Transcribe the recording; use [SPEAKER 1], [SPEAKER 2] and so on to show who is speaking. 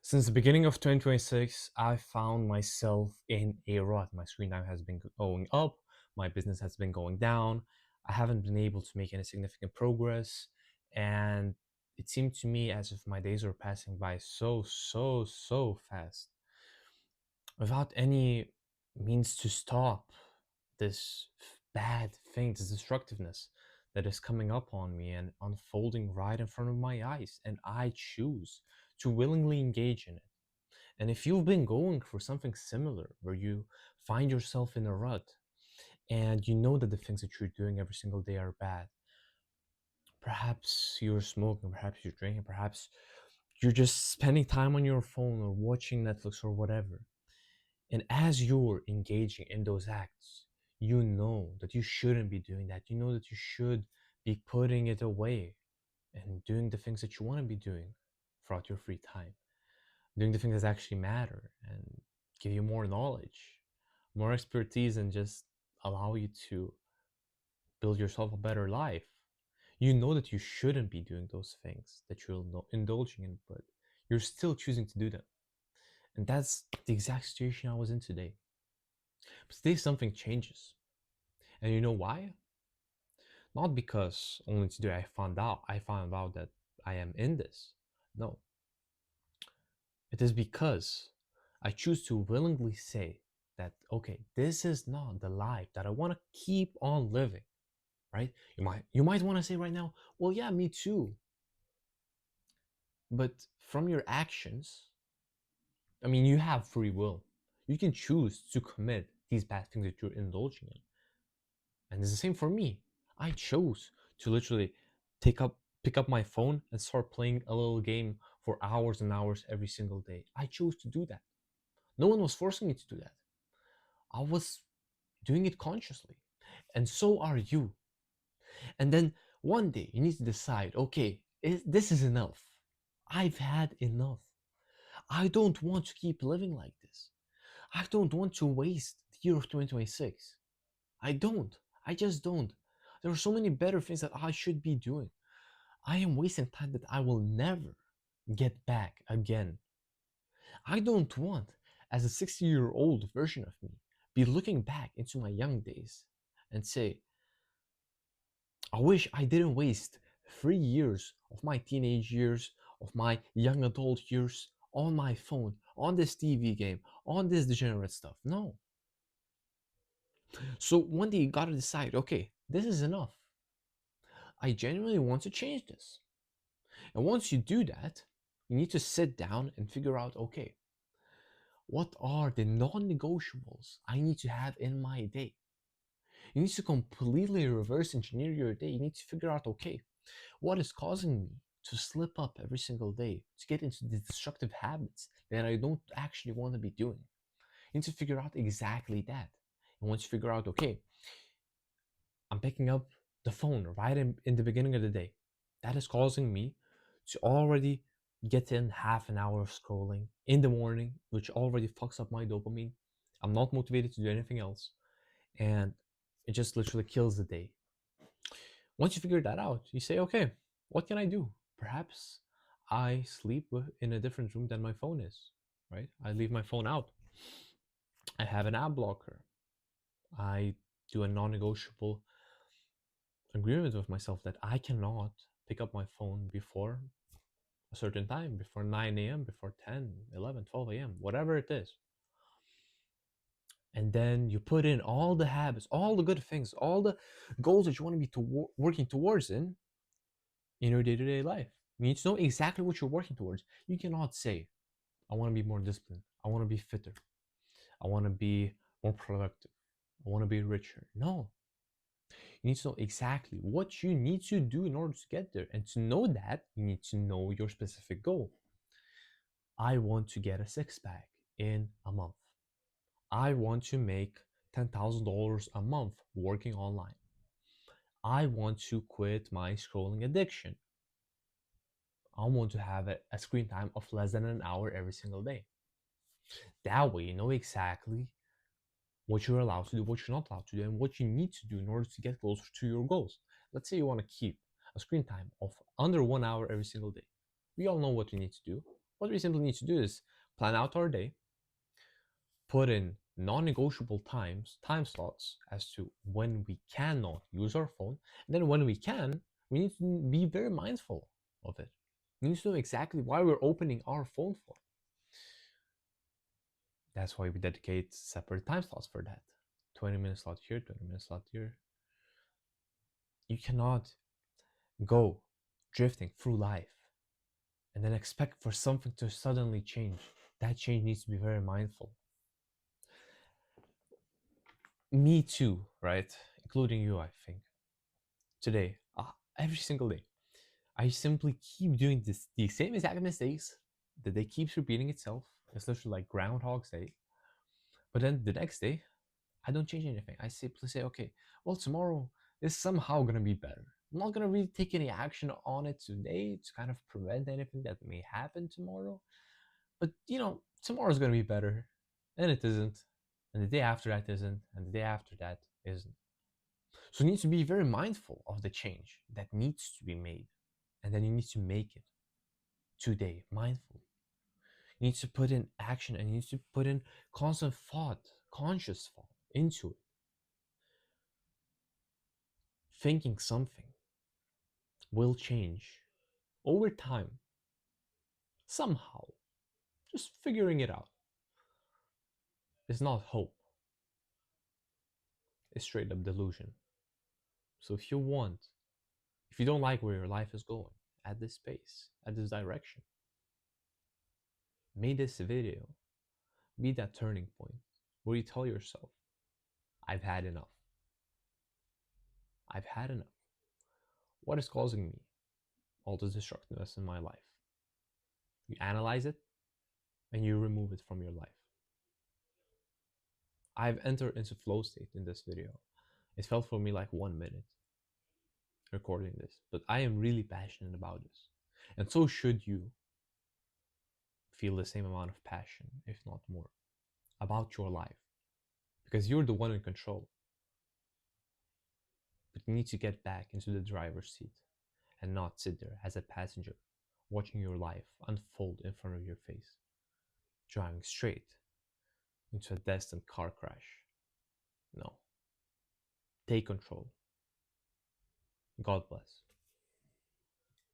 [SPEAKER 1] Since the beginning of 2026, I found myself in a rut. My screen time has been going up, my business has been going down. I haven't been able to make any significant progress, and it seemed to me as if my days were passing by so fast without any means to stop this bad thing, this destructiveness that is coming up on me and unfolding right in front of my eyes. And I choose to willingly engage in it. And if you've been going for something similar, where you find yourself in a rut and you know that the things that you're doing every single day are bad, perhaps you're smoking, perhaps you're drinking, perhaps you're just spending time on your phone or watching Netflix or whatever. And as you're engaging in those acts, you know that you shouldn't be doing that. You know that you should be putting it away and doing the things that you want to be doing throughout your free time, doing the things that actually matter and give you more knowledge, more expertise, and just allow you to build yourself a better life. You know that you shouldn't be doing those things that you're indulging in, but you're still choosing to do them. And that's the exact situation I was in today. But today something changes. And you know why? Not because only today I found out that I am in this. No. It is because I choose to willingly say that, okay, this is not the life that I want to keep on living, right? You might want to say right now, well, yeah, me too. But from your actions, I mean, you have free will. You can choose to commit these bad things that you're indulging in. And it's the same for me. I chose to literally take up pick up my phone and start playing a little game for hours and hours every single day. I chose to do that. No one was forcing me to do that. I was doing it consciously. And so are you. And then one day you need to decide, okay, this is enough. I've had enough. I don't want to keep living like this. I don't want to waste the year of 2026. I don't. I just don't. There are so many better things that I should be doing. I am wasting time that I will never get back again. I don't want, as a 60-year-old version of me, be looking back into my young days and say, I wish I didn't waste 3 years of my teenage years, of my young adult years on my phone, on this TV game, on this degenerate stuff. No. So one day you gotta decide, okay, this is enough. I genuinely want to change this. And once you do that, you need to sit down and figure out, okay, what are the non negotiables I need to have in my day? You need to completely reverse engineer your day. You need to figure out, okay, what is causing me to slip up every single day, to get into the destructive habits that I don't actually want to be doing? You need to figure out exactly that. And once you figure out, okay, I'm picking up the phone right in the beginning of the day, that is causing me to already get in half an hour of scrolling in the morning, which already fucks up my dopamine. I'm not motivated to do anything else. And it just literally kills the day. Once you figure that out, you say, okay, what can I do? Perhaps I sleep in a different room than my phone is, right? I leave my phone out. I have an app blocker. I do a non negotiable agreement with myself that I cannot pick up my phone before a certain time, before 9 a.m., before 10, 11, 12 a.m., whatever it is. And then you put in all the habits, all the good things, all the goals that you want to be working towards in your day-to-day life. You need to know exactly what you're working towards. You cannot say, I want to be more disciplined. I want to be fitter. I want to be more productive. I want to be richer. No. You need to know exactly what you need to do in order to get there. And to know that, you need to know your specific goal. I want to get a six pack in a month. I want to make $10,000 a month working online. I want to quit my scrolling addiction. I want to have a screen time of less than an hour every single day. That way, you know exactly what you're allowed to do, what you're not allowed to do, and what you need to do in order to get closer to your goals. Let's say you want to keep a screen time of under 1 hour every single day. We all know what you need to do. What we simply need to do is plan out our day, put in non-negotiable time slots as to when we cannot use our phone, and then when we can, we need to be very mindful of it. We need to know exactly why we're opening our phone for. That's why we dedicate separate time slots for that. 20 minute slot here, 20 minute slot here. You cannot go drifting through life and then expect for something to suddenly change. That change needs to be very mindful. Me too, right? Including you, I think. Today, every single day, I simply keep doing the same exact mistakes. The day keeps repeating itself. It's literally like Groundhog's Day. But then the next day, I don't change anything. I simply say, okay, well, tomorrow is somehow gonna be better. I'm not gonna really take any action on it today to kind of prevent anything that may happen tomorrow. But tomorrow's gonna be better, and it isn't, and the day after that isn't, and the day after that isn't. So you need to be very mindful of the change that needs to be made, and then you need to make it today mindfully. You need to put in action, and you need to put in constant thought, conscious thought into it. Thinking something will change over time, somehow. Just figuring it out. It's not hope, it's straight up delusion. So if you don't like where your life is going, at this pace, at this direction, may this video be that turning point where you tell yourself, I've had enough. I've had enough. What is causing me all this destructiveness in my life? You analyze it and you remove it from your life. I've entered into flow state in this video. It felt for me like 1 minute recording this, but I am really passionate about this. And so should you feel the same amount of passion, if not more, about your life. Because you're the one in control. But you need to get back into the driver's seat and not sit there as a passenger watching your life unfold in front of your face, driving straight into a destined car crash. No. Take control. God bless.